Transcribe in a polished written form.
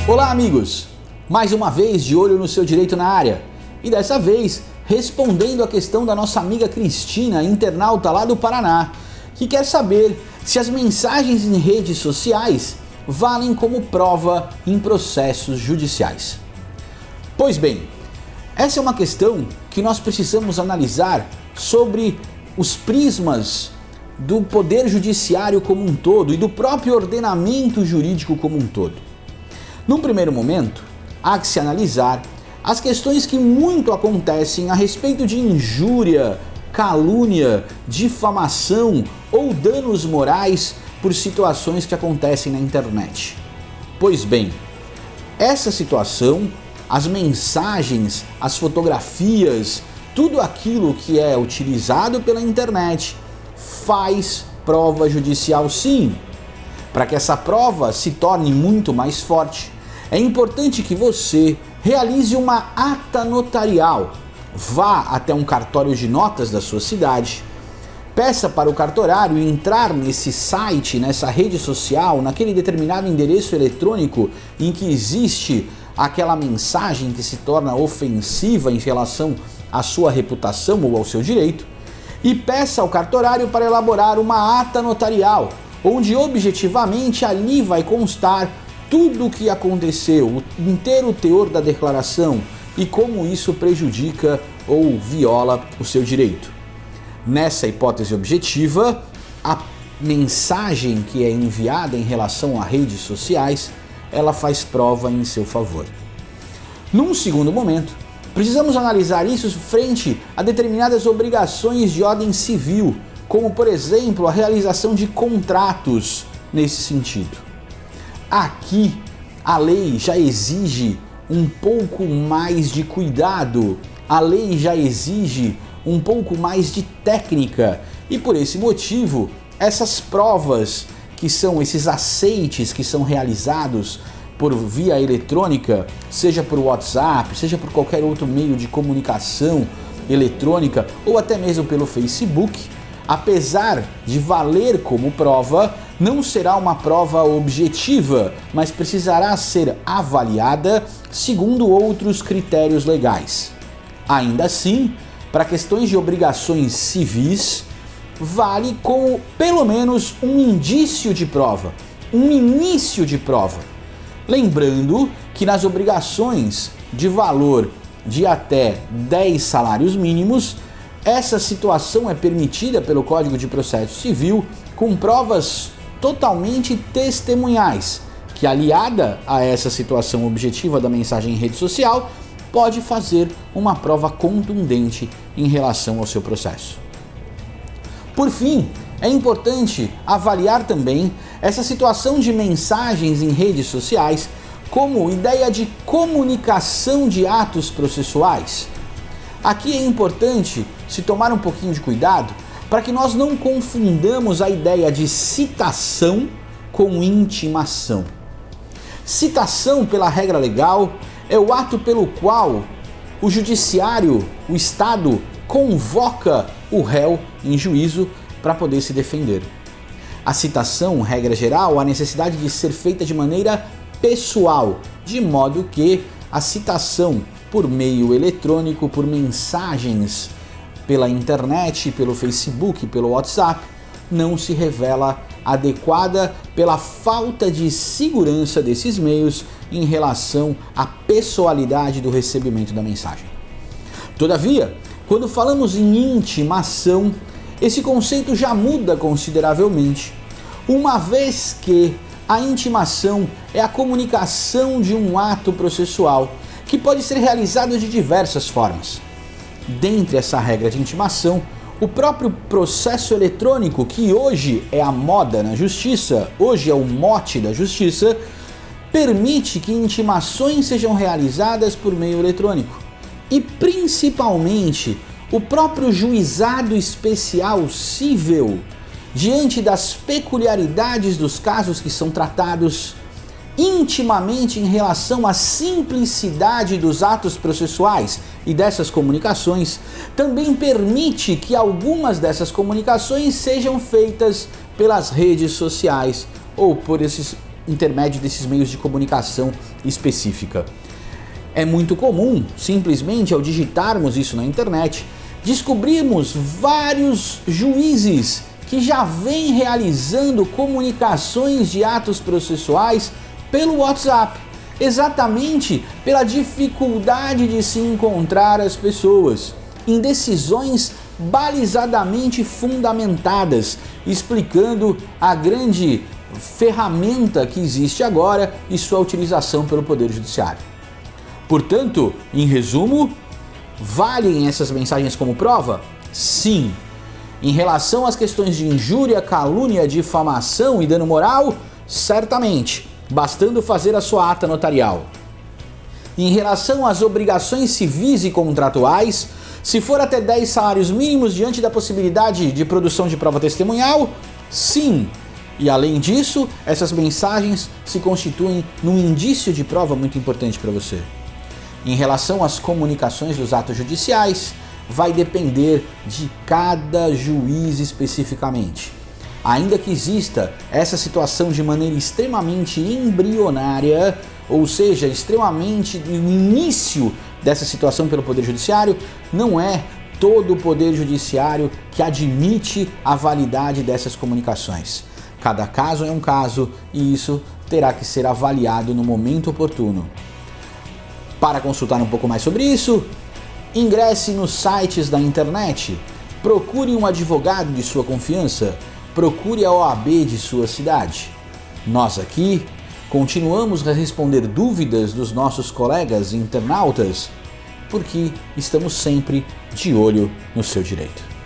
Olá, amigos! Mais uma vez de olho no seu direito na área. E dessa vez respondendo a questão da nossa amiga Cristina, internauta lá do Paraná, que quer saber se as mensagens em redes sociais valem como prova em processos judiciais. Pois bem, essa é uma questão que nós precisamos analisar sobre os prismas do poder judiciário como um todo e do próprio ordenamento jurídico como um todo. Num primeiro momento, há que se analisar as questões que muito acontecem a respeito de injúria, calúnia, difamação ou danos morais por situações que acontecem na internet. Pois bem, essa situação, as mensagens, as fotografias, tudo aquilo que é utilizado pela internet faz prova judicial sim. Para que essa prova se torne muito mais forte, é importante que você realize uma ata notarial. Vá até um cartório de notas da sua cidade, peça para o cartorário entrar nesse site, nessa rede social, naquele determinado endereço eletrônico em que existe aquela mensagem que se torna ofensiva em relação à sua reputação ou ao seu direito, e peça ao cartorário para elaborar uma ata notarial, onde objetivamente ali vai constar tudo o que aconteceu, o inteiro teor da declaração e como isso prejudica ou viola o seu direito. Nessa hipótese objetiva, a mensagem que é enviada em relação a redes sociais, ela faz prova em seu favor. Num segundo momento, precisamos analisar isso frente a determinadas obrigações de ordem civil, como por exemplo a realização de contratos nesse sentido. Aqui a lei já exige um pouco mais de cuidado, a lei já exige um pouco mais de técnica e por esse motivo essas provas que são esses aceites que são realizados por via eletrônica, seja por WhatsApp, seja por qualquer outro meio de comunicação eletrônica ou até mesmo pelo Facebook, apesar de valer como prova, não será uma prova objetiva, mas precisará ser avaliada segundo outros critérios legais. Ainda assim, para questões de obrigações civis, vale como pelo menos um indício de prova, um início de prova. Lembrando que nas obrigações de valor de até 10 salários mínimos, essa situação é permitida pelo Código de Processo Civil com provas totalmente testemunhais, que aliada a essa situação objetiva da mensagem em rede social, pode fazer uma prova contundente em relação ao seu processo. Por fim, é importante avaliar também essa situação de mensagens em redes sociais como ideia de comunicação de atos processuais. Aqui é importante se tomar um pouquinho de cuidado para que nós não confundamos a ideia de citação com intimação. Citação, pela regra legal, é o ato pelo qual o judiciário, o Estado, convoca o réu em juízo para poder se defender. A citação, regra geral, a necessidade de ser feita de maneira pessoal, de modo que a citação por meio eletrônico, por mensagens pela internet, pelo Facebook, pelo WhatsApp, não se revela adequada pela falta de segurança desses meios em relação à pessoalidade do recebimento da mensagem. Todavia, quando falamos em intimação, esse conceito já muda consideravelmente, uma vez que a intimação é a comunicação de um ato processual que pode ser realizado de diversas formas. Dentre essa regra de intimação, o próprio processo eletrônico, que hoje é a moda na justiça, hoje é o mote da justiça, permite que intimações sejam realizadas por meio eletrônico. E principalmente, o próprio juizado especial cível, diante das peculiaridades dos casos que são tratados, intimamente em relação à simplicidade dos atos processuais e dessas comunicações, também permite que algumas dessas comunicações sejam feitas pelas redes sociais ou por esses intermédio desses meios de comunicação específica. É muito comum, simplesmente ao digitarmos isso na internet, descobrirmos vários juízes que já vêm realizando comunicações de atos processuais pelo WhatsApp, exatamente pela dificuldade de se encontrar as pessoas, em decisões balizadamente fundamentadas, explicando a grande ferramenta que existe agora e sua utilização pelo Poder Judiciário. Portanto, em resumo, valem essas mensagens como prova? Sim. Em relação às questões de injúria, calúnia, difamação e dano moral, certamente, bastando fazer a sua ata notarial. Em relação às obrigações civis e contratuais, se for até 10 salários mínimos diante da possibilidade de produção de prova testemunhal, sim. E além disso, essas mensagens se constituem num indício de prova muito importante para você. Em relação às comunicações dos atos judiciais, vai depender de cada juiz especificamente. Ainda que exista essa situação de maneira extremamente embrionária, ou seja, extremamente no início dessa situação pelo Poder Judiciário, não é todo o Poder Judiciário que admite a validade dessas comunicações. Cada caso é um caso e isso terá que ser avaliado no momento oportuno. Para consultar um pouco mais sobre isso, ingresse nos sites da internet, procure um advogado de sua confiança, procure a OAB de sua cidade. Nós aqui continuamos a responder dúvidas dos nossos colegas internautas, porque estamos sempre de olho no seu direito.